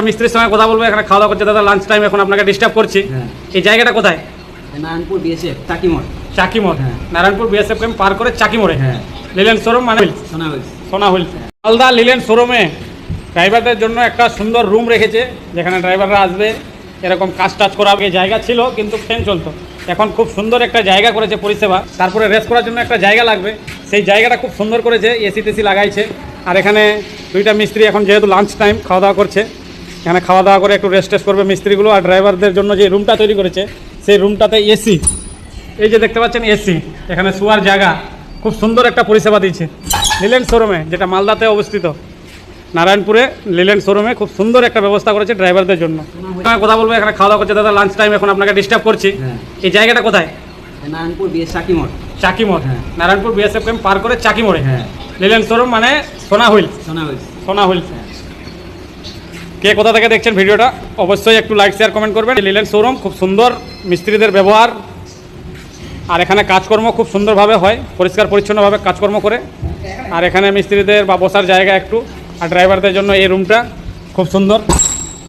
মিস্ত্রির সঙ্গে কথা বলবো। এখানে খাওয়া দাওয়া করছে দাদা, লাঞ্চ টাইম, এখন আপনাকে ডিস্টার্ব করছি। এই জায়গাটা কোথায়? নারায়ণপুর বিএসএফ চাকি মোড়। চাকি মোড়, নারায়ণপুর বিএসএফ ক্যাম্প পার করে চাকি মোড়ে লিলেন শোরুম, মানে সোনা হুইলস। মালদা লিলেন শোরুমে ড্রাইভারদের জন্য একটা সুন্দর রুম রেখেছে, যেখানে ড্রাইভাররা আসবে, এরকম কাজ টাজ করা জায়গা ছিল কিন্তু ফ্যান চলতো, এখন খুব সুন্দর একটা জায়গা করেছে পরিষেবা। তারপরে রেস্ট করার জন্য একটা জায়গা লাগবে, সেই জায়গাটা খুব সুন্দর করেছে, এসি টেসি লাগাইছে। আর এখানে দুইটা মিস্ত্রি এখন যেহেতু লাঞ্চ টাইম খাওয়া দাওয়া করছে, এখানে খাওয়া দাওয়া করে একটু রেস্ট টেস্ট করবে মিস্ত্রিগুলো। আর ড্রাইভারদের জন্য যে রুমটা তৈরি করেছে সেই রুমটাতে এসি, এই যে দেখতে পাচ্ছেন এসি, এখানে শোয়ার জায়গা, খুব সুন্দর একটা পরিষেবা দিচ্ছে লিলেন শোরুমে, যেটা মালদাতে অবস্থিত। নারায়ণপুরে লিলেন শোরুমে খুব সুন্দর একটা ব্যবস্থা করেছে ড্রাইভারদের জন্য। কথা বলবো, এখানে খাওয়া দাওয়া করছে দাদা, লাঞ্চ টাইম, এখন আপনাকে ডিস্টার্ব করছি। এই জায়গাটা কোথায়? নারায়ণপুর বিএস চাকি মোড়। চাকি মোড়, নারায়ণপুর বিএসএফ ক্যাম্প পার করে চাকি মোড়ে লিলেন শোরুম, মানে সোনা হুইলস। সোনা হুইলস। কে কোথা থেকে দেখছেন ভিডিওটা অবশ্যই একটু লাইক শেয়ার কমেন্ট করবেন। লিলেন শোরুম খুব সুন্দর, মিস্ত্রিদের ব্যবহার, আর এখানে কাজকর্ম খুব সুন্দরভাবে হয়, পরিষ্কার পরিচ্ছন্নভাবে কাজকর্ম করে। আর এখানে মিস্ত্রিদের বা বসার জায়গা একটু, আর ড্রাইভারদের জন্য এই রুমটা খুব সুন্দর।